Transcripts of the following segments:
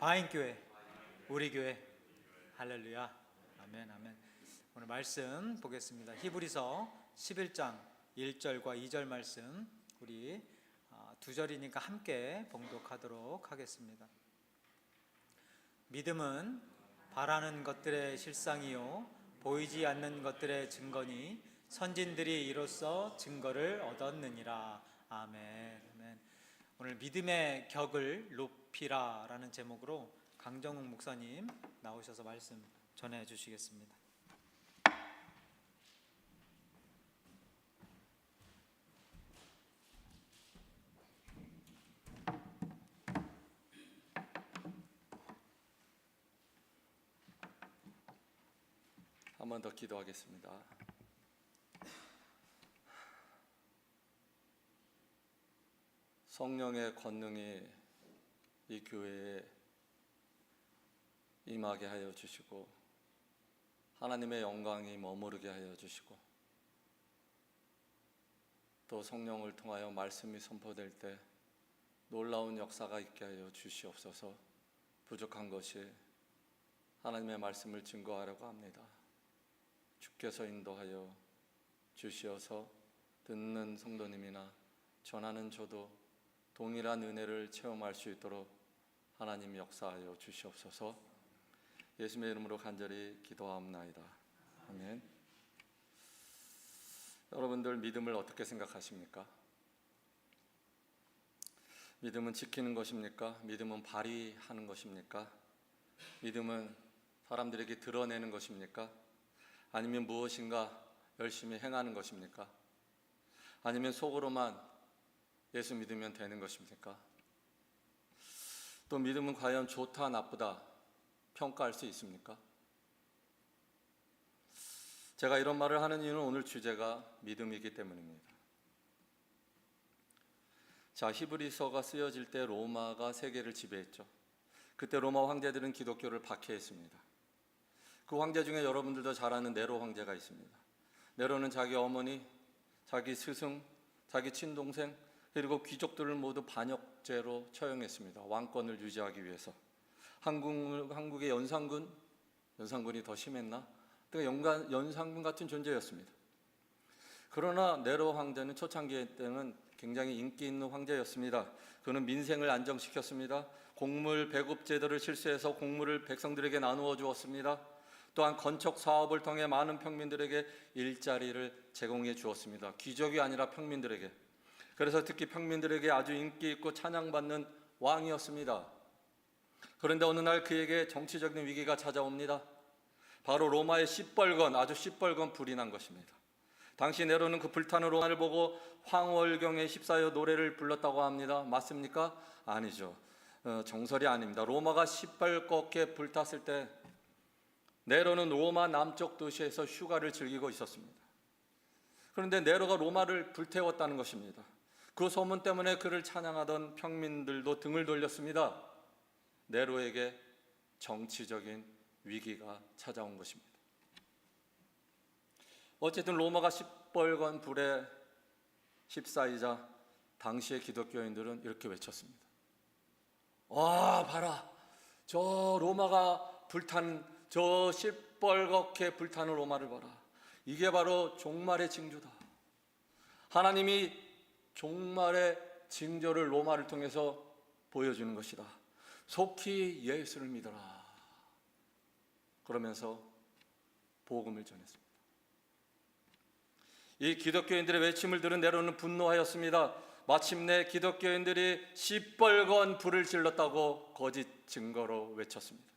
바인교회, 우리 교회. 할렐루야. 아멘, 아멘. 오늘 말씀 보겠습니다. 히브리서 11장 1절과 2절 말씀, 우리 두 절이니까 함께 봉독하도록 하겠습니다. 믿음은 바라는 것들의 실상이요 보이지 않는 것들의 증거니 선진들이 이로써 증거를 얻었느니라. 아멘, 아멘. 오늘 믿음의 격을 높이라라는 제목으로 강정욱 목사님 나오셔서 말씀 전해 주시겠습니다. 한 번 더 기도하겠습니다. 성령의 권능이 이 교회에 임하게 하여 주시고 하나님의 영광이 머무르게 하여 주시고 또 성령을 통하여 말씀이 선포될 때 놀라운 역사가 있게 하여 주시옵소서. 부족한 것이 하나님의 말씀을 증거하려고 합니다. 주께서 인도하여 주시어서 듣는 성도님이나 전하는 저도 동일한 은혜를 체험할 수 있도록 하나님 역사하여 주시옵소서. 예수님의 이름으로 간절히 기도하옵나이다. 아멘. 여러분들 믿음을 어떻게 생각하십니까? 믿음은 지키는 것입니까? 믿음은 발휘하는 것입니까? 믿음은 사람들에게 드러내는 것입니까? 아니면 무엇인가 열심히 행하는 것입니까? 아니면 속으로만 예수 믿으면 되는 것입니까? 또 믿음은 과연 좋다 나쁘다 평가할 수 있습니까? 제가 이런 말을 하는 이유는 오늘 주제가 믿음이기 때문입니다. 자, 히브리서가 쓰여질 때 로마가 세계를 지배했죠. 그때 로마 황제들은 기독교를 박해했습니다. 그 황제 중에 여러분들도 잘 아는 네로 황제가 있습니다. 네로는 자기 어머니, 자기 스승, 자기 친동생 그리고 귀족들을 모두 반역죄로 처형했습니다. 왕권을 유지하기 위해서. 한국의 연산군이 더 심했나? 연산군 같은 존재였습니다. 그러나 네로 황제는 초창기 때는 굉장히 인기 있는 황제였습니다. 그는 민생을 안정시켰습니다. 곡물 배급 제도를 실시해서 곡물을 백성들에게 나누어 주었습니다. 또한 건축 사업을 통해 많은 평민들에게 일자리를 제공해 주었습니다. 귀족이 아니라 평민들에게. 그래서 특히 평민들에게 아주 인기 있고 찬양받는 왕이었습니다. 그런데 어느 날 그에게 정치적인 위기가 찾아옵니다. 바로 로마의 아주 시뻘건 불이 난 것입니다. 당시 네로는 그 불타는 로마를 보고 황홀경에 휩싸여 노래를 불렀다고 합니다. 맞습니까? 아니죠. 정설이 아닙니다. 로마가 시뻘겋게 불탔을 때 네로는 로마 남쪽 도시에서 휴가를 즐기고 있었습니다. 그런데 네로가 로마를 불태웠다는 것입니다. 그 소문 때문에 그를 찬양하던 평민들도 등을 돌렸습니다. 네로에게 정치적인 위기가 찾아온 것입니다. 어쨌든 로마가 시뻘건 불에 휩싸이자 당시의 기독교인들은 이렇게 외쳤습니다. 와, 봐라, 저 로마가 불탄 저 시뻘겋게 불타는 로마를 봐라. 이게 바로 종말의 징조다. 하나님이 종말의 징조를 로마를 통해서 보여주는 것이다. 속히 예수를 믿어라. 그러면서 복음을 전했습니다. 이 기독교인들의 외침을 들은 네로는 분노하였습니다. 마침내 기독교인들이 시뻘건 불을 질렀다고 거짓 증거로 외쳤습니다.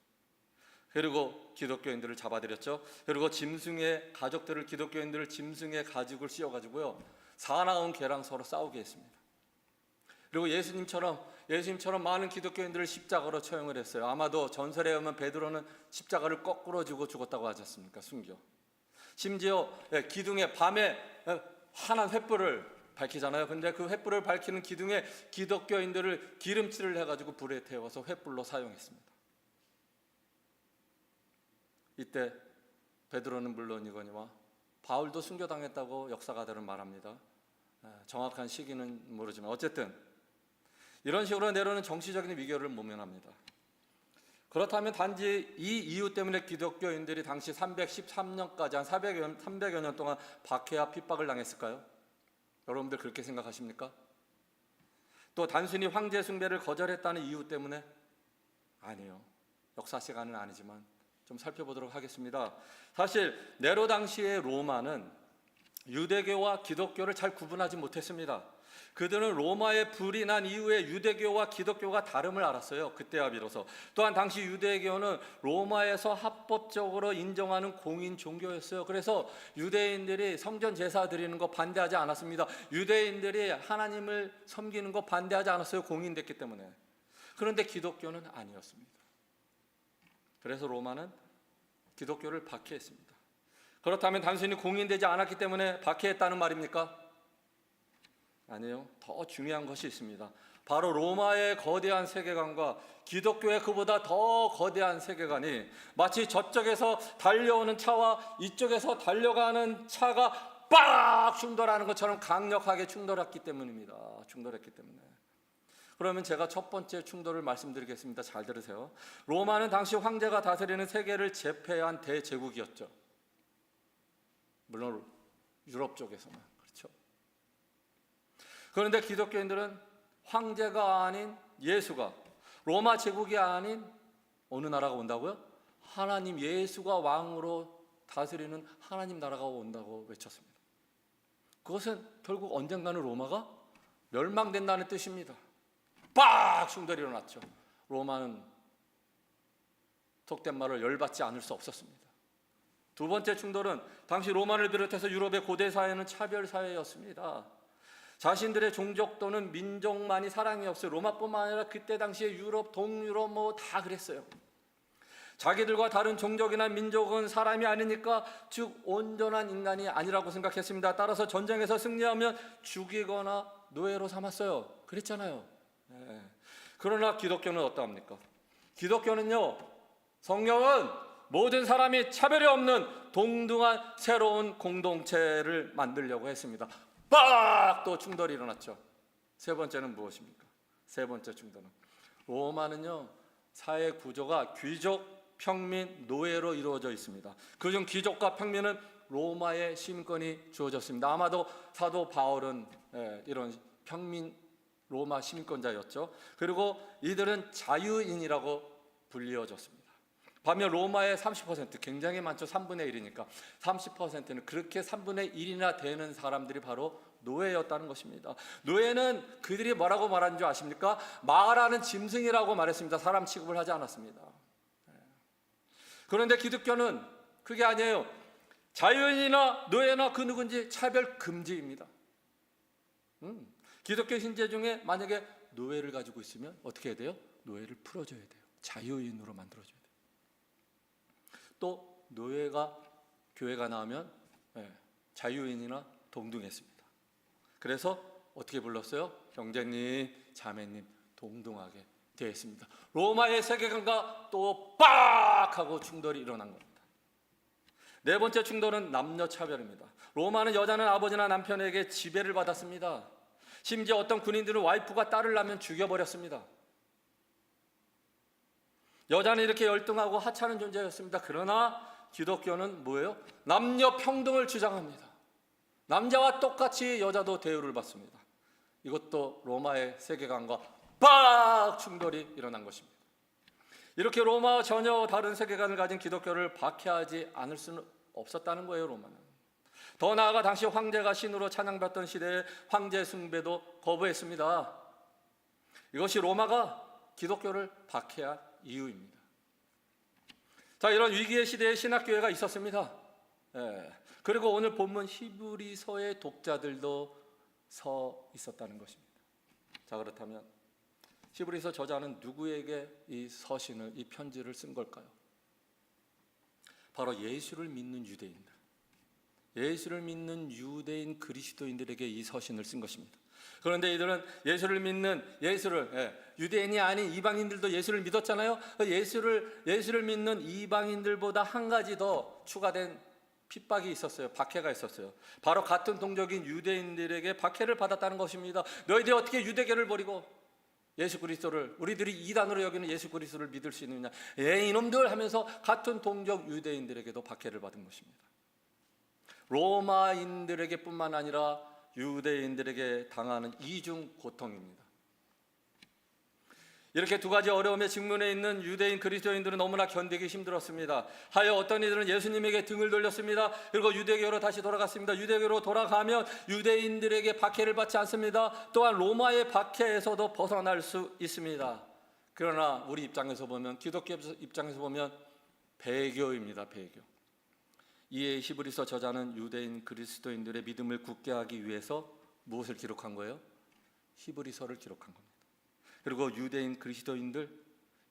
그리고 기독교인들을 잡아들였죠. 그리고 기독교인들을 짐승의 가죽을 씌워가지고요, 사나운 개랑 서로 싸우게 했습니다. 그리고 예수님처럼 많은 기독교인들을 십자가로 처형을 했어요. 아마도 전설에 의하면 베드로는 십자가를 거꾸로 쥐고 죽었다고 하지 않습니까? 숨겨. 심지어 기둥에 밤에 환한 횃불을 밝히잖아요. 근데 그 횃불을 밝히는 기둥에 기독교인들을 기름칠을 해가지고 불에 태워서 횃불로 사용했습니다. 이때 베드로는 물론이거니와 바울도 순교당했다고 역사가들은 말합니다. 정확한 시기는 모르지만 어쨌든 이런 식으로 네로는 정치적인 위기를 모면합니다. 그렇다면 단지 이 이유 때문에 기독교인들이 당시 313년까지 한 300여 년 동안 박해와 핍박을 당했을까요? 여러분들 그렇게 생각하십니까? 또 단순히 황제 숭배를 거절했다는 이유 때문에? 아니요. 역사 시간은 아니지만 좀 살펴보도록 하겠습니다. 사실 네로 당시의 로마는 유대교와 기독교를 잘 구분하지 못했습니다. 그들은 로마의 불이 난 이후에 유대교와 기독교가 다름을 알았어요. 그때야 비로소. 또한 당시 유대교는 로마에서 합법적으로 인정하는 공인 종교였어요. 그래서 유대인들이 성전 제사 드리는 거 반대하지 않았습니다. 유대인들이 하나님을 섬기는 거 반대하지 않았어요. 공인됐기 때문에. 그런데 기독교는 아니었습니다. 그래서 로마는 기독교를 박해했습니다. 그렇다면 단순히 공인되지 않았기 때문에 박해했다는 말입니까? 아니요. 더 중요한 것이 있습니다. 바로 로마의 거대한 세계관과 기독교의 그보다 더 거대한 세계관이 마치 저쪽에서 달려오는 차와 이쪽에서 달려가는 차가 빡 충돌하는 것처럼 강력하게 충돌했기 때문입니다. 충돌했기 때문에. 그러면 제가 첫 번째 충돌을 말씀드리겠습니다. 잘 들으세요. 로마는 당시 황제가 다스리는 세계를 제패한 대제국이었죠. 물론 유럽 쪽에서만. 그렇죠. 그런데 기독교인들은 황제가 아닌 예수가, 로마 제국이 아닌 어느 나라가 온다고요? 하나님 예수가 왕으로 다스리는 하나님 나라가 온다고 외쳤습니다. 그것은 결국 언젠가는 로마가 멸망된다는 뜻입니다. 빡! 충돌이 일어났죠. 로마는 속된 말을 열받지 않을 수 없었습니다. 두 번째 충돌은 당시 로마를 비롯해서 유럽의 고대 사회는 차별 사회였습니다. 자신들의 종족 또는 민족만이 사랑이 없어요. 로마뿐만 아니라 그때 당시에 유럽, 동유럽 뭐 다 그랬어요. 자기들과 다른 종족이나 민족은 사람이 아니니까 즉 온전한 인간이 아니라고 생각했습니다. 따라서 전쟁에서 승리하면 죽이거나 노예로 삼았어요. 그랬잖아요. 네. 그러나 기독교는 어떠합니까? 기독교는요, 성령은 모든 사람이 차별이 없는 동등한 새로운 공동체를 만들려고 했습니다. 빡! 또 충돌이 일어났죠. 세 번째는 무엇입니까? 세 번째 충돌은 로마는요, 사회 구조가 귀족, 평민, 노예로 이루어져 있습니다. 그중 귀족과 평민은 로마의 시민권이 주어졌습니다. 아마도 사도 바울은 이런 평민 로마 시민권자였죠. 그리고 이들은 자유인이라고 불리워졌습니다. 반면 로마의 30%, 굉장히 많죠. 3분의 1이니까 30%는 그렇게 3분의 1이나 되는 사람들이 바로 노예였다는 것입니다. 노예는 그들이 뭐라고 말하는 줄 아십니까? 말하는 짐승이라고 말했습니다. 사람 취급을 하지 않았습니다. 그런데 기독교는 그게 아니에요. 자유인이나 노예나 그 누군지 차별 금지입니다. 기독교 신제 중에 만약에 노예를 가지고 있으면 어떻게 해야 돼요? 노예를 풀어줘야 돼요. 자유인으로 만들어줘야 돼요. 또 노예가 교회가 나오면 자유인이나 동등했습니다. 그래서 어떻게 불렀어요? 형제님, 자매님 동등하게 되어 있습니다. 로마의 세계관과 또 빡! 하고 충돌이 일어난 겁니다. 네 번째 충돌은 남녀 차별입니다. 로마는 여자는 아버지나 남편에게 지배를 받았습니다. 심지어 어떤 군인들은 와이프가 딸을 낳으면 죽여버렸습니다. 여자는 이렇게 열등하고 하찮은 존재였습니다. 그러나 기독교는 뭐예요? 남녀 평등을 주장합니다. 남자와 똑같이 여자도 대우를 받습니다. 이것도 로마의 세계관과 빡! 충돌이 일어난 것입니다. 이렇게 로마와 전혀 다른 세계관을 가진 기독교를 박해하지 않을 수는 없었다는 거예요. 로마는. 더 나아가 당시 황제가 신으로 찬양받던 시대에 황제 숭배도 거부했습니다. 이것이 로마가 기독교를 박해한 이유입니다. 자, 이런 위기의 시대에 신학교회가 있었습니다. 그리고 오늘 본문 히브리서의 독자들도 서 있었다는 것입니다. 자, 그렇다면 히브리서 저자는 누구에게 이 서신을, 이 편지를 쓴 걸까요? 바로 예수를 믿는 유대인들, 예수를 믿는 유대인 그리스도인들에게 이 서신을 쓴 것입니다. 그런데 이들은 예수를 믿는 유대인이 아닌 이방인들도 예수를 믿었잖아요. 예수를 믿는 이방인들보다 한 가지 더 추가된 핍박이 있었어요. 박해가 있었어요. 바로 같은 동족인 유대인들에게 박해를 받았다는 것입니다. 너희들이 어떻게 유대교를 버리고 예수 그리스도를, 우리들이 이단으로 여기는 예수 그리스도를 믿을 수 있느냐, 이놈들 하면서 같은 동족 유대인들에게도 박해를 받은 것입니다. 로마인들에게 뿐만 아니라 유대인들에게 당하는 이중 고통입니다. 이렇게 두 가지 어려움에 직면해 있는 유대인 그리스도인들은 너무나 견디기 힘들었습니다. 하여 어떤 이들은 예수님에게 등을 돌렸습니다. 그리고 유대교로 다시 돌아갔습니다. 유대교로 돌아가면 유대인들에게 박해를 받지 않습니다. 또한 로마의 박해에서도 벗어날 수 있습니다. 그러나 우리 입장에서 보면, 기독교 입장에서 보면 배교입니다. 배교. 이에 히브리서 저자는 유대인 그리스도인들의 믿음을 굳게 하기 위해서 무엇을 기록한 거예요? 히브리서를 기록한 겁니다. 그리고 유대인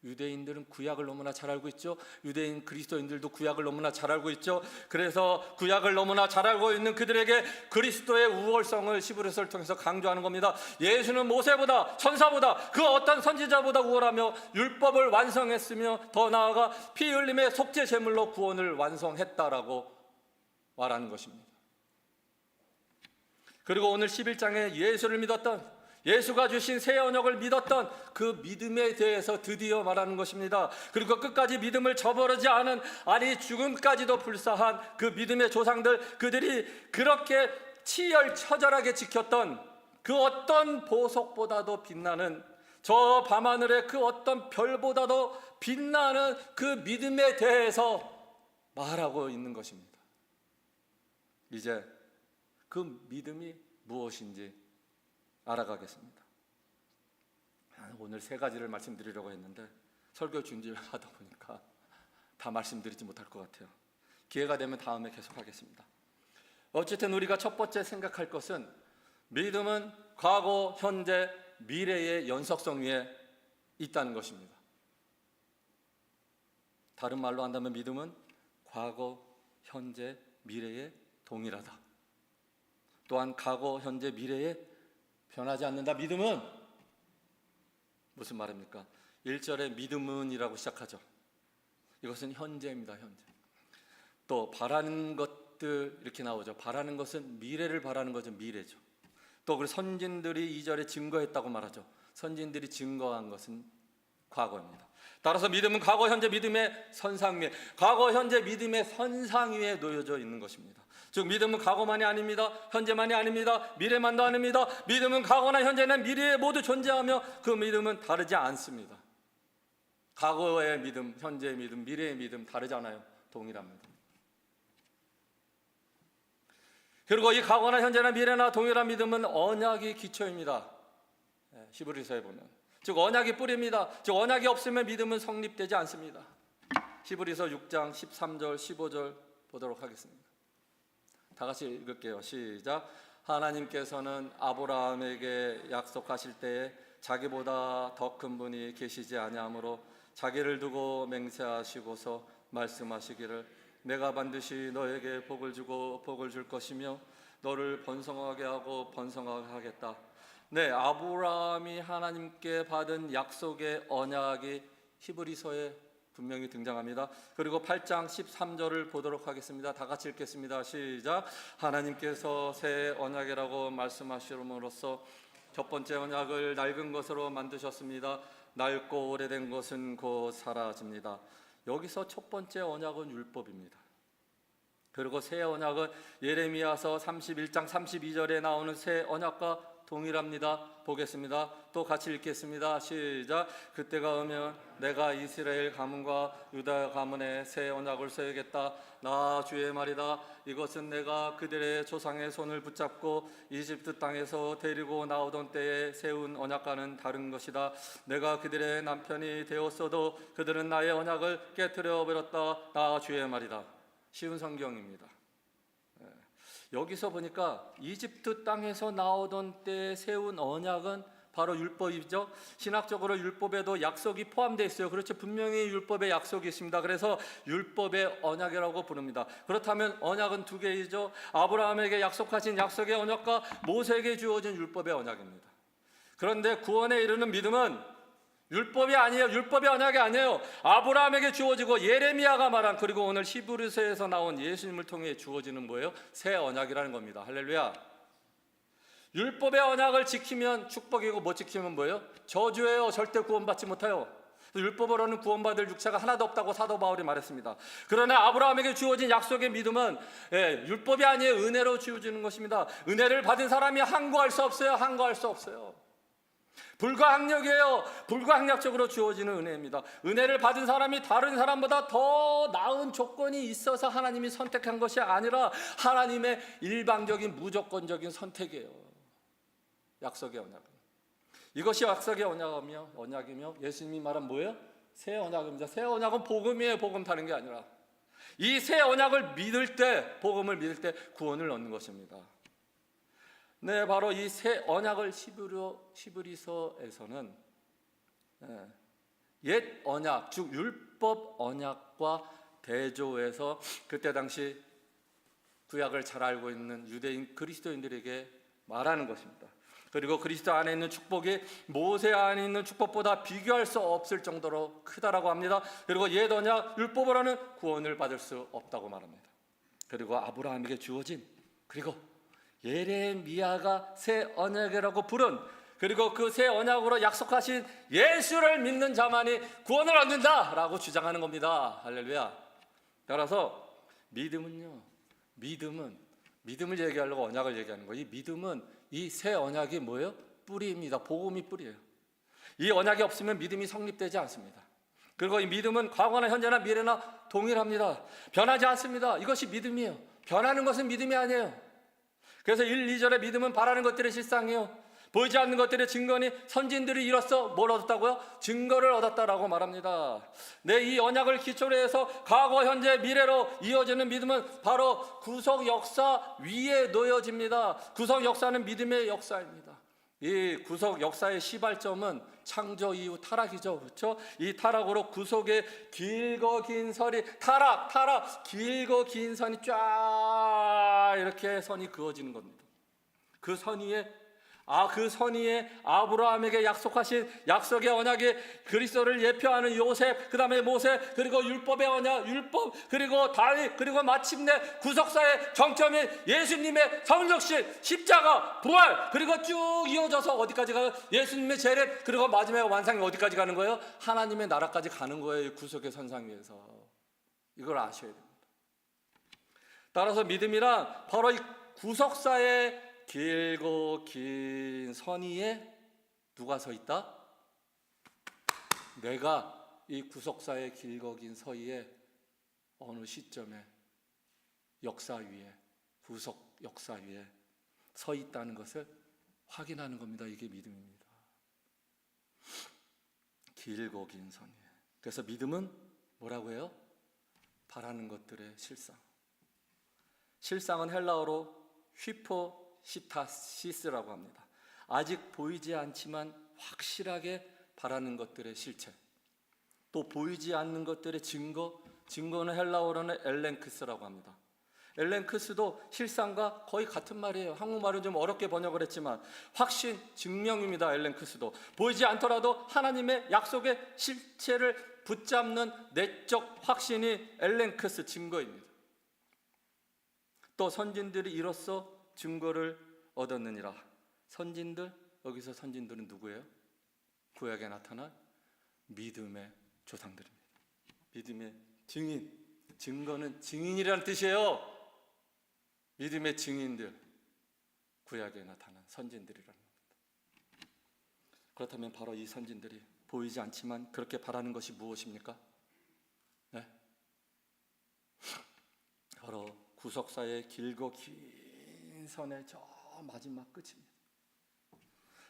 유대인들은 구약을 너무나 잘 알고 있죠. 유대인 그리스도인들도 구약을 너무나 잘 알고 있죠. 그래서 구약을 너무나 잘 알고 있는 그들에게 그리스도의 우월성을 히브리서를 통해서 강조하는 겁니다. 예수는 모세보다, 천사보다, 그 어떤 선지자보다 우월하며 율법을 완성했으며 더 나아가 피 흘림의 속죄 제물로 구원을 완성했다라고 말하는 것입니다. 그리고 오늘 11장에 예수를 믿었던, 예수가 주신 새 언약을 믿었던 그 믿음에 대해서 드디어 말하는 것입니다. 그리고 끝까지 믿음을 저버리지 않은, 아니 죽음까지도 불사한 그 믿음의 조상들, 그들이 그렇게 치열처절하게 지켰던 그 어떤 보석보다도 빛나는, 저 밤하늘의 그 어떤 별보다도 빛나는 그 믿음에 대해서 말하고 있는 것입니다. 이제 그 믿음이 무엇인지 알아가겠습니다. 오늘 세 가지를 말씀드리려고 했는데 설교 준비하다 보니까 다 말씀드리지 못할 것 같아요. 기회가 되면 다음에 계속하겠습니다. 어쨌든 우리가 첫 번째 생각할 것은 믿음은 과거, 현재, 미래의 연속성 위에 있다는 것입니다. 다른 말로 한다면 믿음은 과거, 현재, 미래에 동일하다. 또한 과거, 현재, 미래에 변하지 않는다. 믿음은 무슨 말입니까? 1절에 믿음은이라고 시작하죠. 이것은 현재입니다. 현재. 또 바라는 것들 이렇게 나오죠. 바라는 것은 미래를 바라는 거죠. 미래죠. 또 그리고 선진들이 2절에 증거했다고 말하죠. 선진들이 증거한 것은 과거입니다. 따라서 믿음은 과거, 현재, 믿음의 선상 위에, 과거, 현재, 믿음의 선상 위에 놓여져 있는 것입니다. 즉 믿음은 과거만이 아닙니다. 현재만이 아닙니다. 미래만도 아닙니다. 믿음은 과거나 현재나 미래에 모두 존재하며 그 믿음은 다르지 않습니다. 과거의 믿음, 현재의 믿음, 미래의 믿음 다르지 않아요. 동일합니다. 그리고 이 과거나 현재나 미래나 동일한 믿음은 언약이 기초입니다. 히브리서에 보면, 즉 언약이 뿌리입니다. 즉 언약이 없으면 믿음은 성립되지 않습니다. 히브리서 6장 13절 15절 보도록 하겠습니다. 다 같이 읽을게요. 시작. 하나님께서는 아브라함에게 약속하실 때에 자기보다 더 큰 분이 계시지 아니하므로 자기를 두고 맹세하시고서 말씀하시기를 내가 반드시 너에게 복을 주고 복을 줄 것이며 너를 번성하게 하고 번성하게 하겠다. 네, 아브라함이 하나님께 받은 약속의 언약이 히브리서에 분명히 등장합니다. 그리고 8장 13절을 보도록 하겠습니다. 다 같이 읽겠습니다. 시작. 하나님께서 새 언약이라고 말씀하심으로써 첫 번째 언약을 낡은 것으로 만드셨습니다. 낡고 오래된 것은 곧 사라집니다. 여기서 첫 번째 언약은 율법입니다. 그리고 새 언약은 예레미야서 31장 32절에 나오는 새 언약과 동일합니다. 보겠습니다. 또 같이 읽겠습니다. 시작. 그때가 오면 내가 이스라엘 가문과 유다 가문에 새 언약을 세우겠다. 나 주의 말이다. 이것은 내가 그들의 조상의 손을 붙잡고 이집트 땅에서 데리고 나오던 때에 세운 언약과는 다른 것이다. 내가 그들의 남편이 되었어도 그들은 나의 언약을 깨트려 버렸다. 나 주의 말이다. 쉬운 성경입니다. 여기서 보니까 이집트 땅에서 나오던 때 세운 언약은 바로 율법이죠. 신학적으로 율법에도 약속이 포함되어 있어요. 그렇죠. 분명히 율법에 약속이 있습니다. 그래서 율법의 언약이라고 부릅니다. 그렇다면 언약은 두 개이죠. 아브라함에게 약속하신 약속의 언약과 모세에게 주어진 율법의 언약입니다. 그런데 구원에 이르는 믿음은 율법이 아니에요. 율법의 언약이 아니에요. 아브라함에게 주어지고 예레미야가 말한, 그리고 오늘 히브리서에서 나온 예수님을 통해 주어지는 뭐예요? 새 언약이라는 겁니다. 할렐루야. 율법의 언약을 지키면 축복이고 못 지키면 뭐예요? 저주예요. 절대 구원받지 못해요. 율법으로는 구원받을 육체가 하나도 없다고 사도 바울이 말했습니다. 그러나 아브라함에게 주어진 약속의 믿음은 율법이 아니에요. 은혜로 주어지는 것입니다. 은혜를 받은 사람이 항거할 수 없어요. 항거할 수 없어요. 불가항력이에요. 불가항력적으로 주어지는 은혜입니다. 은혜를 받은 사람이 다른 사람보다 더 나은 조건이 있어서 하나님이 선택한 것이 아니라 하나님의 일방적인 무조건적인 선택이에요. 약속의 언약은. 이것이 약속의 언약이며 예수님이 말한 뭐예요? 새 언약입니다. 새 언약은 복음이에요. 복음 타는 게 아니라 이 새 언약을 믿을 때, 복음을 믿을 때 구원을 얻는 것입니다. 네, 바로 이 새 언약을 히브리서에서는 옛 언약, 즉 율법 언약과 대조해서 그때 당시 구약을 잘 알고 있는 유대인 그리스도인들에게 말하는 것입니다. 그리고 그리스도 안에 있는 축복이 모세 안에 있는 축복보다 비교할 수 없을 정도로 크다라고 합니다. 그리고 옛 언약 율법으로는 구원을 받을 수 없다고 말합니다. 그리고 아브라함에게 주어진, 그리고 예레미야가 새 언약이라고 부른, 그리고 그 새 언약으로 약속하신 예수를 믿는 자만이 구원을 얻는다라고 주장하는 겁니다. 할렐루야. 따라서 믿음은요, 믿음을 얘기하려고 언약을 얘기하는 거예요. 이 믿음은 이 새 언약이 뭐예요? 뿌리입니다. 복음이 뿌리예요. 이 언약이 없으면 믿음이 성립되지 않습니다. 그리고 이 믿음은 과거나 현재나 미래나 동일합니다. 변하지 않습니다. 이것이 믿음이에요. 변하는 것은 믿음이 아니에요. 그래서 1, 2절의 믿음은 바라는 것들의 실상이에요. 보이지 않는 것들의 증거니 선진들이 이로써 뭘 얻었다고요? 증거를 얻었다라고 말합니다. 네, 이 언약을 기초로 해서 과거, 현재, 미래로 이어지는 믿음은 바로 구속 역사 위에 놓여집니다. 구속 역사는 믿음의 역사입니다. 이 구속 역사의 시발점은 창조 이후 타락이죠. 그렇죠? 이 타락으로 구속의 길고 긴 선이 타락 길고 긴 선이 쫙 이렇게 선이 그어지는 겁니다. 그 선 위에 아브라함에게 약속하신 약속의 언약이 그리스도를 예표하는 요셉, 그 다음에 모세, 그리고 율법의 언약, 율법, 그리고 다윗, 그리고 마침내 구속사의 정점인 예수님의 성육신, 십자가, 부활, 그리고 쭉 이어져서 어디까지 가요? 예수님의 재림, 그리고 마지막 완성이 어디까지 가는 거예요? 하나님의 나라까지 가는 거예요. 이 구속의 선상 위에서. 이걸 아셔야 됩니다. 따라서 믿음이란 바로 이 구속사의 길고 긴 선 위에 누가 서 있다? 내가 이 구속사의 길고 긴 서위에 어느 시점에 역사 위에, 구속 역사 위에 서 있다는 것을 확인하는 겁니다. 이게 믿음입니다. 길고 긴 선 위에. 그래서 믿음은 뭐라고 해요? 바라는 것들의 실상. 실상은 헬라어로 휘포시타시스라고 합니다. 아직 보이지 않지만 확실하게 바라는 것들의 실체, 또 보이지 않는 것들의 증거는 헬라어로는 엘렌크스라고 합니다. 엘렌크스도 실상과 거의 같은 말이에요. 한국말은 좀 어렵게 번역을 했지만 확신, 증명입니다. 엘렌크스도 보이지 않더라도 하나님의 약속의 실체를 붙잡는 내적 확신이 엘렌크스, 증거입니다. 또 선진들이 이로써 증거를 얻었느니라. 선진들, 여기서 선진들은 누구예요? 구약에 나타난 믿음의 조상들입니다. 믿음의 증인, 증거는 증인이라는 뜻이에요. 믿음의 증인들, 구약에 나타난 선진들이라는 겁니다. 그렇다면 바로 이 선진들이 보이지 않지만 그렇게 바라는 것이 무엇입니까? 네? 바로 구속사의 길고 긴 선의 저 마지막 끝입니다.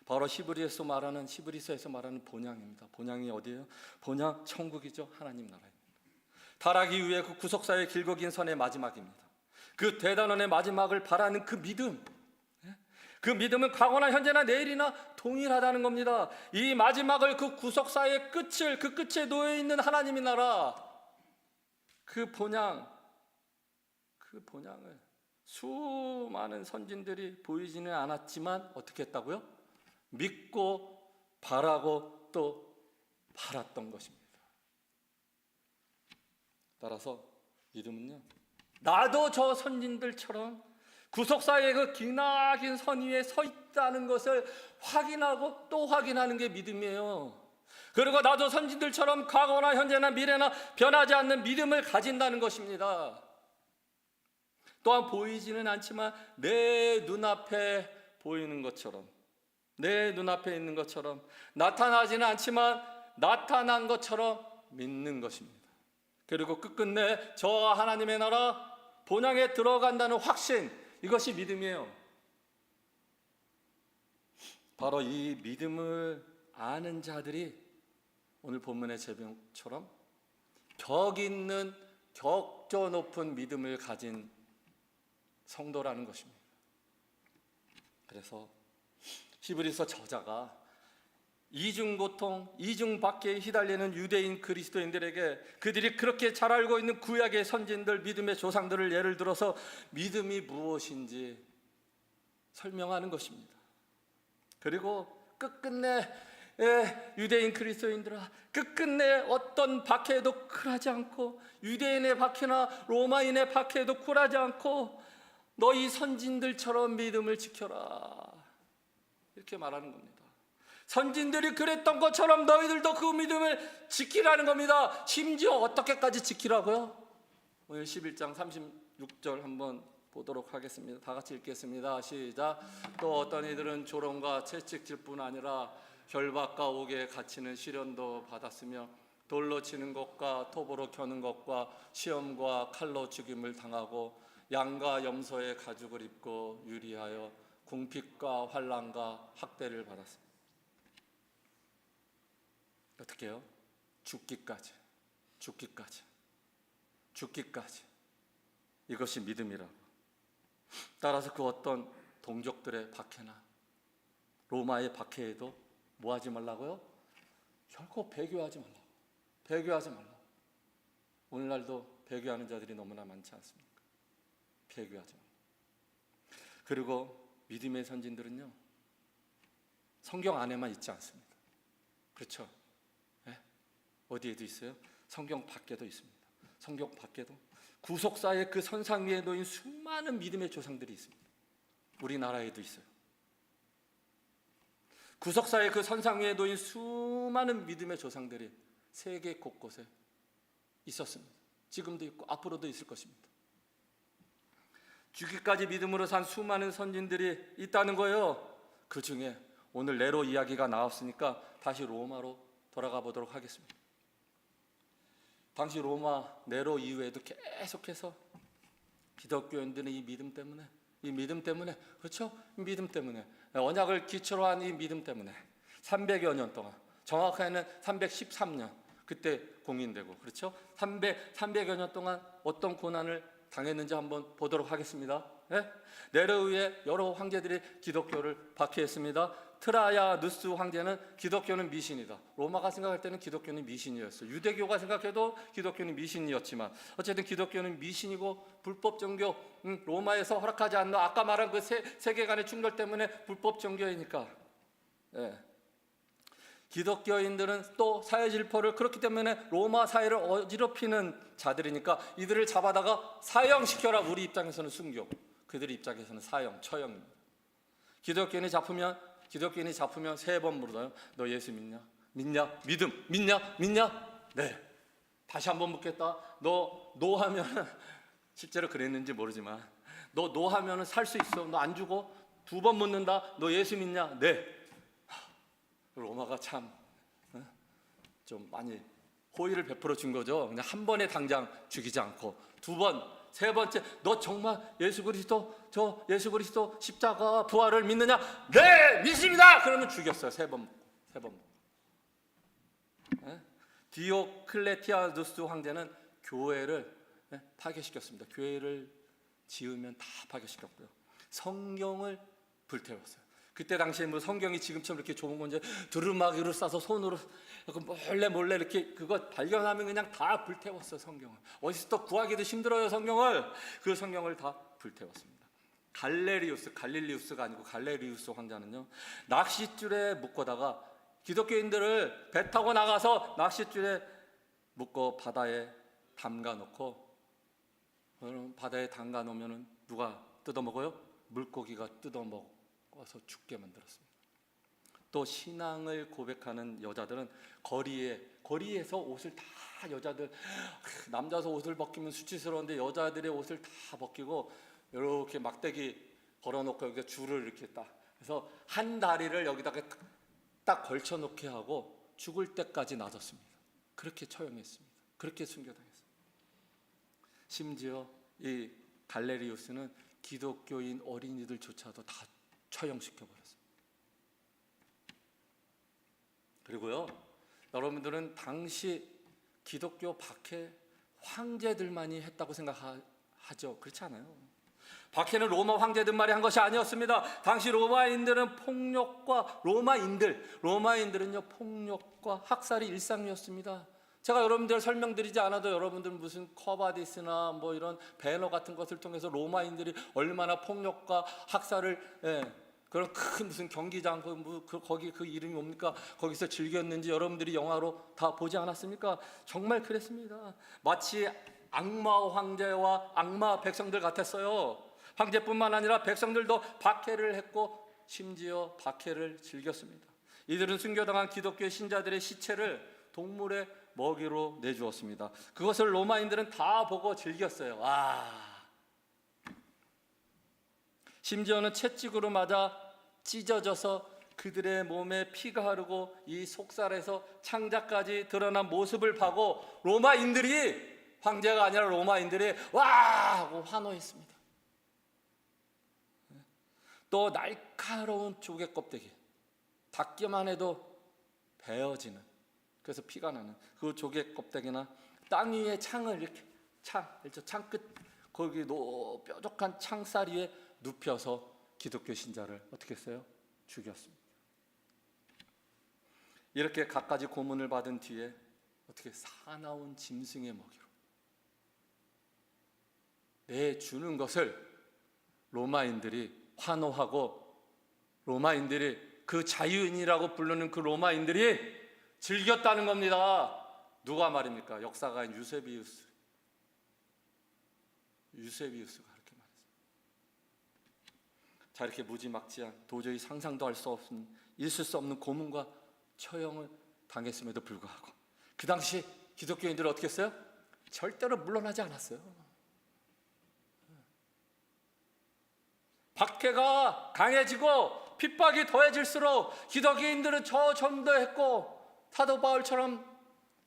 바로 히브리서에서 말하는 본향입니다. 본향이 어디예요? 본향 천국이죠. 하나님 나라입니다. 타락 이후에 그 구속사의 길고 긴 선의 마지막입니다. 그 대단원의 마지막을 바라는 그 믿음, 그 믿음은 과거나 현재나 내일이나 동일하다는 겁니다. 이 마지막을, 그 구속사의 끝을, 그 끝에 놓여있는 하나님의 나라, 그 본향을 수많은 선진들이 보이지는 않았지만 어떻게 했다고요? 믿고 바라고 또 바랐던 것입니다. 따라서 믿음은요, 나도 저 선진들처럼 구속사의 그 기나긴 선 위에 서 있다는 것을 확인하고 또 확인하는 게 믿음이에요. 그리고 나도 선진들처럼 과거나 현재나 미래나 변하지 않는 믿음을 가진다는 것입니다. 또한 보이지는 않지만 내 눈앞에 보이는 것처럼, 내 눈앞에 있는 것처럼, 나타나지는 않지만 나타난 것처럼 믿는 것입니다. 그리고 끝끝내 저 하나님의 나라 본향에 들어간다는 확신, 이것이 믿음이에요. 바로 이 믿음을 아는 자들이 오늘 본문의 제목처럼 격 있는 격조 높은 믿음을 가진 성도라는 것입니다. 그래서 히브리서 저자가 이중 고통, 이중 박해에 휘달리는 유대인 그리스도인들에게 그들이 그렇게 잘 알고 있는 구약의 선진들, 믿음의 조상들을 예를 들어서 믿음이 무엇인지 설명하는 것입니다. 그리고 끝끝내 유대인 그리스도인들아, 끝끝내 어떤 박해에도 굴하지 않고, 유대인의 박해나 로마인의 박해에도 굴하지 않고 너희 선진들처럼 믿음을 지켜라, 이렇게 말하는 겁니다. 선진들이 그랬던 것처럼 너희들도 그 믿음을 지키라는 겁니다. 심지어 어떻게까지 지키라고요? 오늘 11장 36절 한번 보도록 하겠습니다. 다 같이 읽겠습니다. 시작. 또 어떤 이들은 조롱과 채찍질 뿐 아니라 결박과 옥에 갇히는 시련도 받았으며 돌로 치는 것과 톱으로 겨는 것과 시험과 칼로 죽임을 당하고 양과 염소의 가죽을 입고 유리하여 궁핍과 환난과 학대를 받았습니다. 어떻게 해요? 죽기까지. 이것이 믿음이라고. 따라서 그 어떤 동족들의 박해나 로마의 박해에도 뭐 하지 말라고요? 결코 배교하지 말라고. 오늘날도 배교하는 자들이 너무나 많지 않습니까? 배교하지 말라고. 그리고 믿음의 선진들은요, 성경 안에만 있지 않습니다. 그렇죠? 네? 어디에도 있어요? 성경 밖에도 있습니다. 성경 밖에도 구속사의 그 선상 위에 놓인 수많은 믿음의 조상들이 있습니다. 우리나라에도 있어요. 구속사의 그 선상 위에 놓인 수많은 믿음의 조상들이 세계 곳곳에 있었습니다. 지금도 있고 앞으로도 있을 것입니다. 죽기까지 믿음으로 산 수많은 선진들이 있다는 거예요. 그 중에 오늘 네로 이야기가 나왔으니까 다시 로마로 돌아가 보도록 하겠습니다. 당시 로마 네로 이후에도 계속해서 기독교인들은 이 믿음 때문에, 그렇죠? 믿음 때문에, 언약을 기초로 한 이 믿음 때문에 300여 년 동안, 정확하게는 313년 그때 공인되고, 그렇죠? 300여 년 동안 어떤 고난을 당했는지 한번 보도록 하겠습니다. 네? 네로의 여러 황제들이 기독교를 박해했습니다. 트라야누스 황제는 기독교는 미신이다. 로마가 생각할 때는 기독교는 미신이었어요. 유대교가 생각해도 기독교는 미신이었지만 어쨌든 기독교는 미신이고 불법 종교, 로마에서 허락하지 않는 아까 말한 그 세계관의 충돌 때문에 불법 종교이니까, 네. 기독교인들은 또 사회질서를, 그렇기 때문에 로마 사회를 어지럽히는 자들이니까 이들을 잡아다가 사형시켜라. 우리 입장에서는 순교, 그들 입장에서는 사형, 처형입니다. 기독교인이 잡히면 3번 물어요. 너 예수 믿냐? 믿음 믿냐? 네. 다시 한번 묻겠다. 너 노하면 실제로 그랬는지 모르지만 너 노하면 살 수 있어. 너 안 죽어? 2번 묻는다. 너 예수 믿냐? 네. 로마가 참 좀 많이 호의를 베풀어 준 거죠. 그냥 한 번에 당장 죽이지 않고 2번, 3번째, 너 정말 예수 그리스도 십자가 부활을 믿느냐? 네, 믿습니다. 그러면 죽였어요. 3번. 디오클레티아누스 황제는 교회를 파괴시켰습니다. 교회를 지으면 다 파괴시켰고요. 성경을 불태웠어요. 그때 당시에 뭐 성경이 지금처럼 이렇게 좋은 건지 두루마기로 싸서 손으로 몰래 이렇게 그거 발견하면 그냥 다 불태웠어요. 성경을 어디서 또 구하기도 힘들어요. 그 성경을 다 불태웠습니다. 갈릴리우스가 아니고 갈레리우스 황자는요, 낚싯줄에 묶어다가 기독교인들을 배 타고 나가서 낚싯줄에 묶어 바다에 담가 놓고, 바다에 담가 놓으면 누가 뜯어먹어요? 물고기가 뜯어먹어서 죽게 만들었습니다. 또 신앙을 고백하는 여자들은 거리에서 옷을 다 여자들 남자서 옷을 벗기면 수치스러운데 여자들의 옷을 다 벗기고 이렇게 막대기 걸어놓고 여기 줄을 이렇게 딱 그래서 한 다리를 여기다가 딱 걸쳐놓게 하고 죽을 때까지 놔뒀습니다. 그렇게 처형했습니다. 그렇게 순교당했습니다. 심지어 이 갈레리우스는 기독교인 어린이들조차도 다 처형시켜버렸습니다. 그리고요, 여러분들은 당시 기독교 박해 황제들만이 했다고 생각하죠? 그렇지 않아요. 박해는 로마 황제들만이 한 것이 아니었습니다. 당시 로마인들은요 폭력과 학살이 일상이었습니다. 제가 여러분들 설명드리지 않아도 여러분들 무슨 커바디스나 뭐 이런 배너 같은 것을 통해서 로마인들이 얼마나 폭력과 학살을 그런 큰 무슨 경기장 거기 그 이름이 뭡니까? 거기서 즐겼는지 여러분들이 영화로 다 보지 않았습니까? 정말 그랬습니다. 마치 악마 황제와 악마 백성들 같았어요. 황제뿐만 아니라 백성들도 박해를 했고 심지어 박해를 즐겼습니다. 이들은 순교당한 기독교 신자들의 시체를 동물의 먹이로 내주었습니다. 그것을 로마인들은 다 보고 즐겼어요. 심지어는 채찍으로 맞아 찢어져서 그들의 몸에 피가 흐르고 이 속살에서 창자까지 드러난 모습을 보고 로마인들이 황제가 아니라 로마인들이 와 하고 환호했습니다. 또 날카로운 조개 껍데기 닿기만 해도 베어지는 그래서 피가 나는 그 조개 껍데기나 땅 위에 창을 이렇게 창끝 거기 뾰족한 창살 위에 눕혀서 기독교 신자를 어떻게 했어요? 죽였습니다. 이렇게 갖가지 고문을 받은 뒤에 어떻게 사나운 짐승의 먹이로 내주는 것을 로마인들이 환호하고 로마인들이 그 자유인이라고 부르는 그 로마인들이 즐겼다는 겁니다. 누가 말입니까? 역사가인 유세비우스가 그렇게 말했어요. 자, 이렇게 무지막지한 도저히 상상도 할 수 없는 있을 수 없는 고문과 처형을 당했음에도 불구하고 그 당시 기독교인들은 어떻게 했어요? 절대로 물러나지 않았어요. 박해가 강해지고 핍박이 더해질수록 기독교인들은 전도했고 사도 바울처럼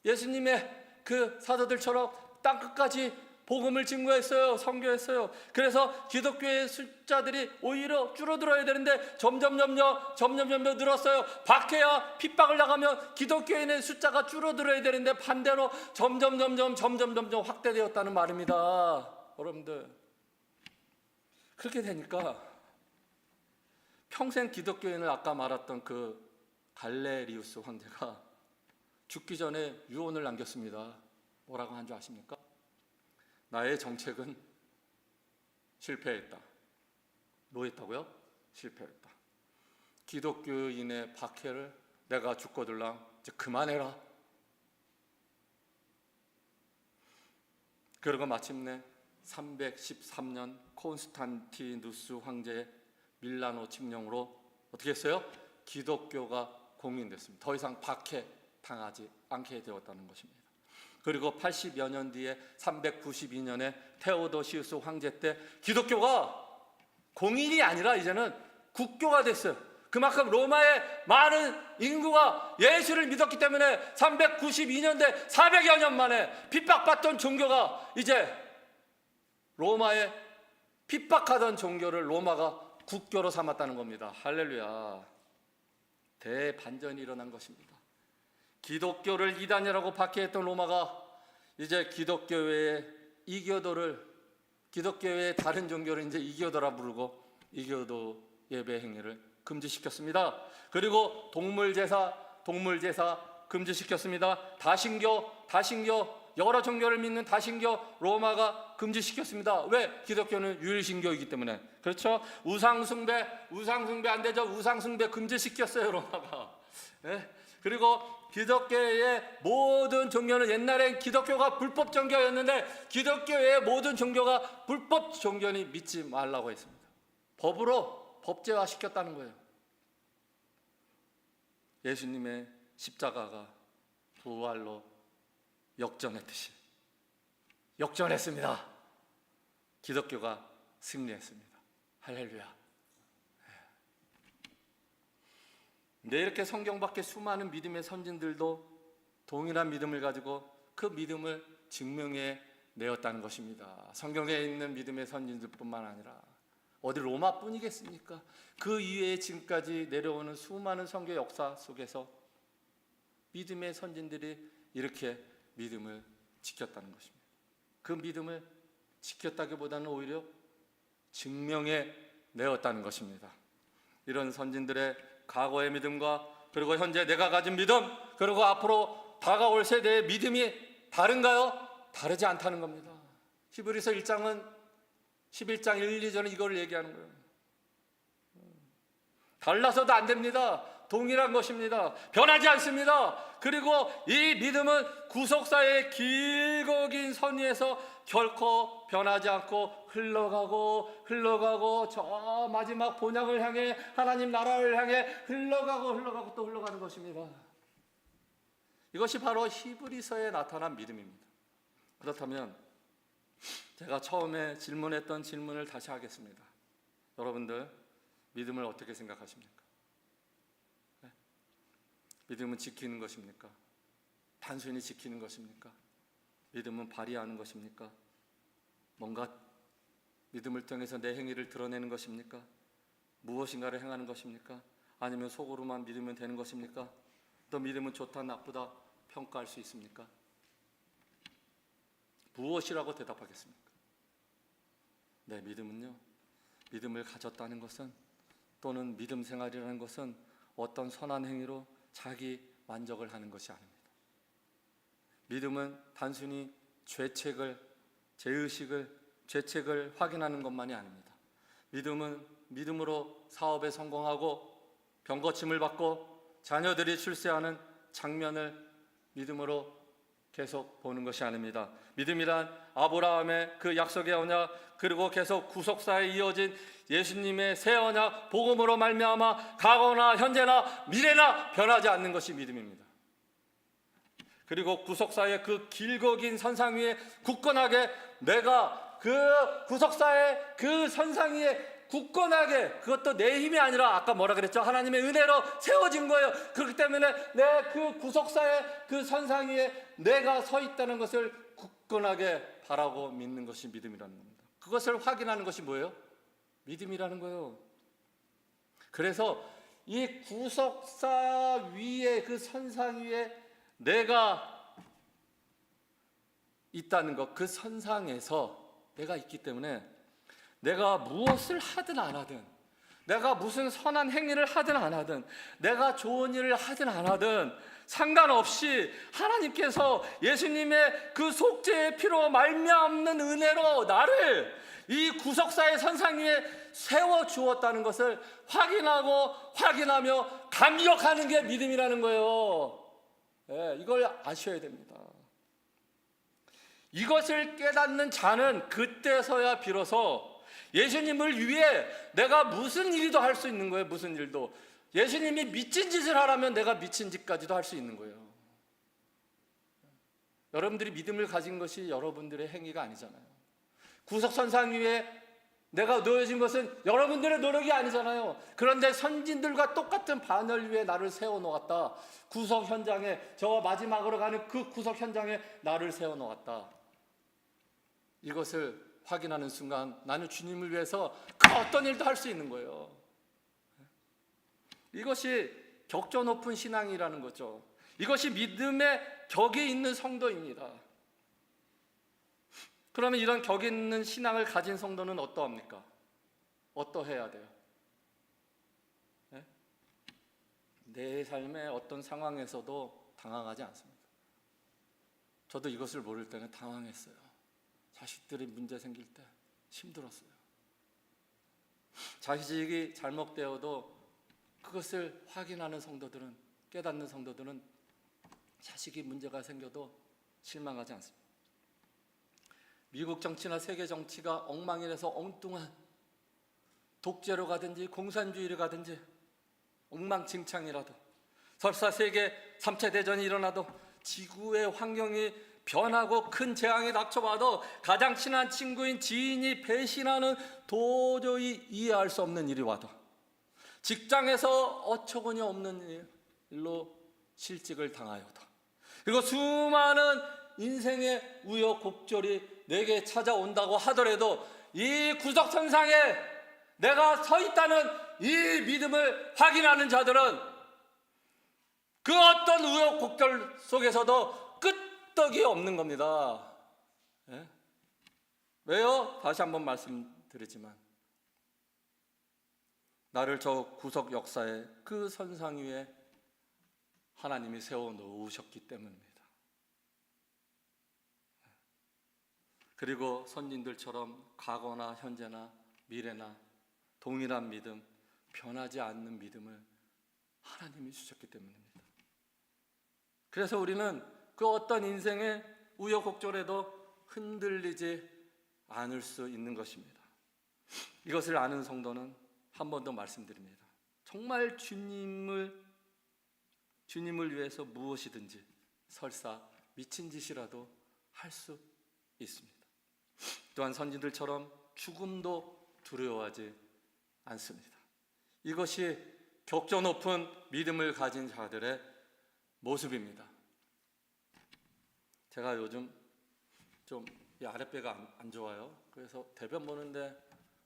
예수님의 그 사도들처럼 땅끝까지 복음을 증거했어요. 선교했어요. 그래서 기독교의 숫자들이 오히려 줄어들어야 되는데 점점 늘었어요. 박해와 핍박을 당하면 기독교인의 숫자가 줄어들어야 되는데 반대로 점점 확대되었다는 말입니다. 여러분들 그렇게 되니까 평생 기독교인을 아까 말했던 그 갈레리우스 황제가 죽기 전에 유언을 남겼습니다. 뭐라고 한 줄 아십니까? 나의 정책은 실패했다. 뭐 했다고요? 실패했다. 기독교인의 박해를 내가 죽거들랑 이제 그만해라. 그리고 마침내 313년 콘스탄티누스 황제의 밀라노 칙령으로 어떻게 했어요? 기독교가 공인됐습니다. 더 이상 박해 당하지 않게 되었다는 것입니다. 그리고 80여 년 뒤에 392년에 테오도시우스 황제 때 기독교가 공인이 아니라 이제는 국교가 됐어요. 그만큼 로마의 많은 인구가 예수를 믿었기 때문에 392년대 400여 년 만에 핍박받던 종교가 이제 로마의 핍박하던 종교를 로마가 국교로 삼았다는 겁니다. 할렐루야. 대반전이 일어난 것입니다. 기독교를 이단이라고 박해했던 로마가 이제 기독교 외의 다른 종교를 이제 이교도라 부르고 이교도 예배 행위를 금지시켰습니다. 그리고 동물 제사 금지시켰습니다. 다신교 여러 종교를 믿는 다신교 로마가 금지시켰습니다. 왜? 기독교는 유일신교이기 때문에. 그렇죠? 우상숭배 안 되죠. 우상숭배 금지시켰어요, 로마가. 네? 그리고 기독교의 모든 종교는 옛날엔 기독교가 불법 종교였는데 기독교의 모든 종교가 불법 종교니 믿지 말라고 했습니다. 법으로 법제화 시켰다는 거예요. 예수님의 십자가가 부활로 역전했듯이 역전했습니다. 기독교가 승리했습니다. 할렐루야. 네, 이렇게 성경 밖에 수많은 믿음의 선진들도 동일한 믿음을 가지고 그 믿음을 증명해 내었다는 것입니다. 성경에 있는 믿음의 선진들뿐만 아니라 어디 로마뿐이겠습니까? 그 이외에 지금까지 내려오는 수많은 성경 역사 속에서 믿음의 선진들이 이렇게 믿음을 지켰다는 것입니다. 그 믿음을 지켰다기보다는 오히려 증명해 내었다는 것입니다. 이런 선진들의 과거의 믿음과 그리고 현재 내가 가진 믿음, 그리고 앞으로 다가올 세대의 믿음이 다른가요? 다르지 않다는 겁니다. 히브리서 1장은 11장 1, 2절은 이걸 얘기하는 거예요. 달라서도 안 됩니다. 동일한 것입니다. 변하지 않습니다. 그리고 이 믿음은 구속사의 길고 긴 선 위에서 결코 변하지 않고 흘러가고 저 마지막 본향을 향해 하나님 나라를 향해 흘러가고 또 흘러가는 것입니다. 이것이 바로 히브리서에 나타난 믿음입니다. 그렇다면 제가 처음에 질문했던 질문을 다시 하겠습니다. 여러분들 믿음을 어떻게 생각하십니까? 믿음은 지키는 것입니까? 단순히 지키는 것입니까? 믿음은 발휘하는 것입니까? 뭔가 믿음을 통해서 내 행위를 드러내는 것입니까? 무엇인가를 행하는 것입니까? 아니면 속으로만 믿으면 되는 것입니까? 또 믿음은 좋다 나쁘다 평가할 수 있습니까? 무엇이라고 대답하겠습니까? 네, 믿음은요, 믿음을 가졌다는 것은, 또는 믿음 생활이라는 것은 어떤 선한 행위로 자기 만족을 하는 것이 아닙니다. 믿음은 단순히 죄책을 확인하는 것만이 아닙니다. 믿음은 믿음으로 사업에 성공하고 병고침을 받고 자녀들이 출세하는 장면을 믿음으로 계속 보는 것이 아닙니다. 믿음이란 아브라함의 그 약속의 언약, 그리고 계속 구속사에 이어진 예수님의 새 언약, 복음으로 말미암아 과거나 현재나 미래나 변하지 않는 것이 믿음입니다. 그리고 구속사의 그 길고 긴 선상 위에 굳건하게, 내가 그 구속사의 그 선상 위에 굳건하게, 그것도 내 힘이 아니라 아까 뭐라 그랬죠? 하나님의 은혜로 세워진 거예요. 그렇기 때문에 내 그 구속사의 그 선상 위에 내가 서 있다는 것을 굳건하게 바라고 믿는 것이 믿음이라는 겁니다. 그것을 확인하는 것이 뭐예요? 믿음이라는 거예요. 그래서 이 구속사 위에, 그 선상 위에 내가 있다는 것, 그 선상에서 내가 있기 때문에 내가 무엇을 하든 안 하든, 내가 무슨 선한 행위를 하든 안 하든, 내가 좋은 일을 하든 안 하든 상관없이 하나님께서 예수님의 그 속죄의 피로 말미암는 은혜로 나를 이 구속사의 선상 위에 세워 주었다는 것을 확인하며 감격하는 게 믿음이라는 거예요. 네, 이걸 아셔야 됩니다. 이것을 깨닫는 자는 그때서야 비로소 예수님을 위해 내가 무슨 일이도 할 수 있는 거예요. 무슨 일도. 예수님이 미친 짓을 하라면 내가 미친 짓까지도 할 수 있는 거예요. 여러분들이 믿음을 가진 것이 여러분들의 행위가 아니잖아요. 구속선상 위에 내가 놓여진 것은 여러분들의 노력이 아니잖아요. 그런데 선진들과 똑같은 반을 위해 나를 세워놓았다. 구속 현장에, 저 마지막으로 가는 그 구속 현장에 나를 세워놓았다. 이것을 확인하는 순간 나는 주님을 위해서 그 어떤 일도 할 수 있는 거예요. 이것이 격조 높은 신앙이라는 거죠. 이것이 믿음의 격이 있는 성도입니다. 그러면 이런 격 있는 신앙을 가진 성도는 어떠합니까? 어떠해야 돼요? 네? 내 삶의 어떤 상황에서도 당황하지 않습니다. 저도 이것을 모를 때는 당황했어요. 자식들이 문제 생길 때 힘들었어요. 자식이 잘못되어도 그것을 확인하는 성도들은 깨닫는 성도들은 자식이 문제가 생겨도 실망하지 않습니다. 미국 정치나 세계 정치가 엉망이라서 엉뚱한 독재로 가든지 공산주의로 가든지 엉망진창이라도, 설사 세계 3차 대전이 일어나도, 지구의 환경이 변하고 큰 재앙이 닥쳐봐도 가장 친한 친구인 지인이 배신하는 도저히 이해할 수 없는 일이 와도, 직장에서 어처구니 없는 일로 실직을 당하여도, 그리고 수많은 인생의 우여곡절이 내게 찾아온다고 하더라도 이 구석선상에 내가 서 있다는 이 믿음을 확인하는 자들은 그 어떤 우여곡절 속에서도 끄떡이 없는 겁니다. 예? 왜요? 다시 한번 말씀드리지만 나를 저 구석 역사의 그 선상 위에 하나님이 세워 놓으셨기 때문입니다. 그리고 선진들처럼 과거나 현재나 미래나 동일한 믿음, 변하지 않는 믿음을 하나님이 주셨기 때문입니다. 그래서 우리는 그 어떤 인생의 우여곡절에도 흔들리지 않을 수 있는 것입니다. 이것을 아는 성도는 한 번 더 말씀드립니다. 정말 주님을 위해서 무엇이든지, 설사 미친 짓이라도 할 수 있습니다. 또한 선진들처럼 죽음도 두려워하지 않습니다. 이것이 격조 높은 믿음을 가진 자들의 모습입니다. 제가 요즘 좀 이 아랫배가 안 좋아요. 그래서 대변 보는데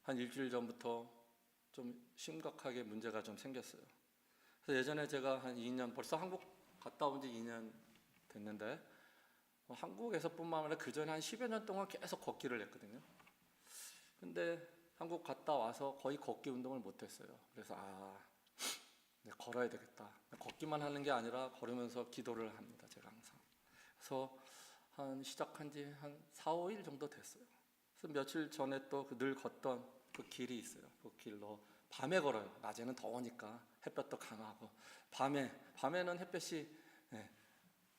한 일주일 전부터 좀 심각하게 문제가 좀 생겼어요. 그래서 예전에 제가 한 2년, 벌써 한국 갔다 온 지 2년 됐는데, 한국에서뿐만 아니라 그 전에 한 10여 년 동안 계속 걷기를 했거든요. 근데 한국 갔다 와서 거의 걷기 운동을 못했어요. 그래서 내가 걸어야 되겠다. 걷기만 하는 게 아니라 걸으면서 기도를 합니다, 제가 항상. 그래서 시작한 지 한 4, 5일 정도 됐어요. 그래서 며칠 전에 또 늘 걷던 그 길이 있어요. 그 길로 밤에 걸어요. 낮에는 더우니까 햇볕도 강하고, 밤에는 햇볕이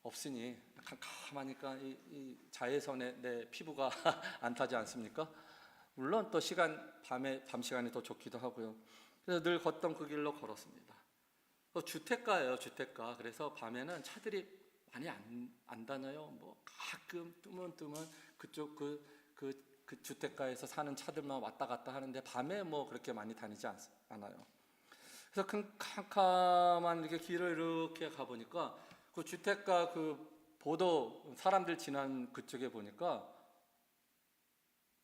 없으니 캄캄하니까 이 자외선에 내 피부가 안 타지 않습니까? 물론 또 밤 시간이 더 좋기도 하고요. 그래서 늘 걷던 그 길로 걸었습니다. 주택가예요, 주택가. 그래서 밤에는 차들이 많이 안 다녀요. 뭐 가끔 뜨문뜨문 그쪽 그 주택가에서 사는 차들만 왔다 갔다 하는데 밤에 뭐 그렇게 많이 다니지 않아요. 그래서 캄캄한 이렇게 길을 이렇게 가보니까 그 주택가 그 보도 사람들 지난 그쪽에 보니까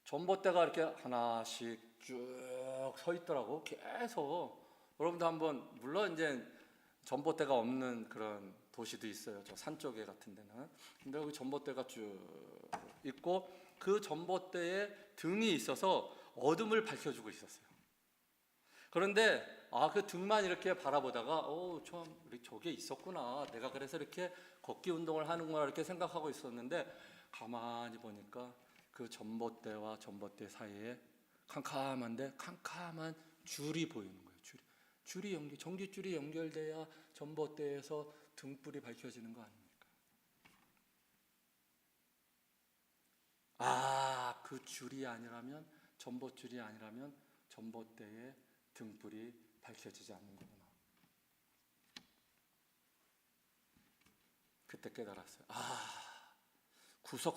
전봇대가 이렇게 하나씩 쭉 서 있더라고. 계속. 여러분도 한번, 물론 이제 전봇대가 없는 그런 도시도 있어요. 저 산 쪽에 같은 데는. 근데 그 전봇대가 쭉 있고 그 전봇대에 등이 있어서 어둠을 밝혀주고 있었어요. 그런데 그 등만 이렇게 바라보다가 참 저게 있었구나. 내가 그래서 이렇게 걷기 운동을 하는구나 이렇게 생각하고 있었는데, 가만히 보니까 그 전봇대와 전봇대 사이에 캄캄한 줄이 보이는 거예요. 전기줄이 연결돼야 전봇대에서 등불이 밝혀지는 거 아닙니까? 그 줄이 아니라면, 전봇줄이 아니라면 전봇대에 등불이 밝혀지지 않는 거구나. 그때 깨달았어요. 구석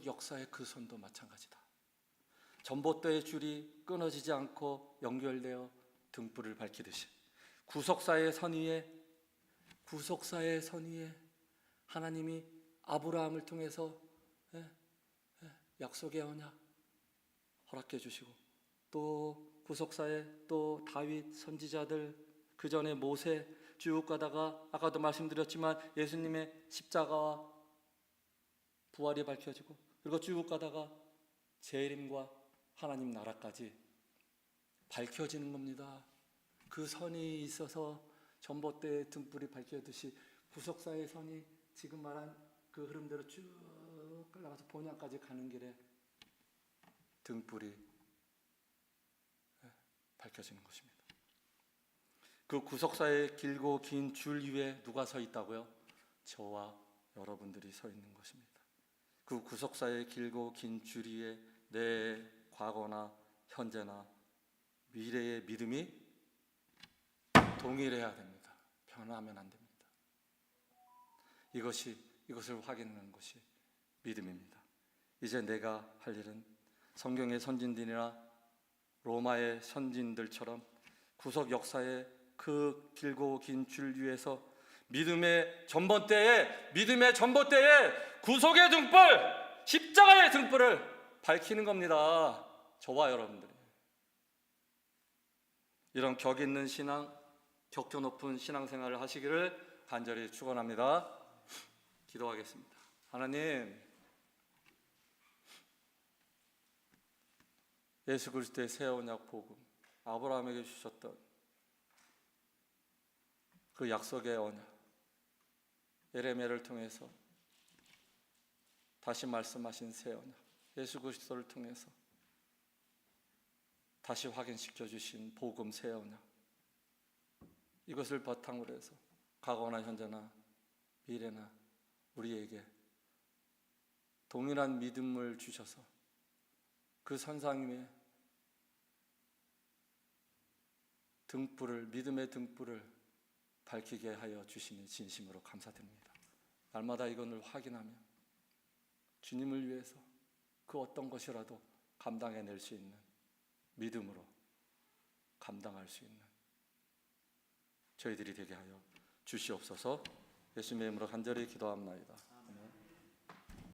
역사의 그 선도 마찬가지다. 전봇대의 줄이 끊어지지 않고 연결되어 등불을 밝히듯이 구속사의 선 위에 하나님이 아브라함을 통해서 약속의 언약 허락해 주시고, 또 구속사에 또 다윗 선지자들, 그 전에 모세 쭉 가다가 아까도 말씀드렸지만 예수님의 십자가와 부활이 밝혀지고, 그리고 쭉 가다가 재림과 하나님 나라까지 밝혀지는 겁니다. 그 선이 있어서 전봇대에 등불이 밝혀듯이 구속사의 선이 지금 말한 그 흐름대로 쭉 올라가서 본향까지 가는 길에 등불이 밝혀지는 것입니다. 그 구속사의 길고 긴 줄 위에 누가 서 있다고요? 저와 여러분들이 서 있는 것입니다. 그 구속사의 길고 긴 줄 위에 내 과거나 현재나 미래의 믿음이 동일해야 됩니다. 변하면 안 됩니다. 이것을 확인하는 것이 믿음입니다. 이제 내가 할 일은 성경의 선진들이나 로마의 선진들처럼 구속 역사의 그 길고 긴 줄 위에서 믿음의 전봇대에 구속의 등불, 십자가의 등불을 밝히는 겁니다. 저와 여러분들이 이런 격 있는 신앙, 격조 높은 신앙생활을 하시기를 간절히 축원합니다. 기도하겠습니다. 하나님, 예수 그리스도의 새 언약 복음, 아브라함에게 주셨던 그 약속의 언약, 예레미야를 통해서 다시 말씀하신 새 언약, 예수 그리스도를 통해서 다시 확인시켜 주신 복음 새 언약, 이것을 바탕으로 해서 과거나 현재나 미래나 우리에게 동일한 믿음을 주셔서 그 선상 위에 등불을, 믿음의 등불을 밝히게 하여 주시니 진심으로 감사드립니다. 날마다 이것을 확인하며 주님을 위해서 그 어떤 것이라도 감당해낼 수 있는 믿음으로 감당할 수 있는 저희들이 되게 하여 주시옵소서. 예수님의 이름으로 간절히 기도합나이다.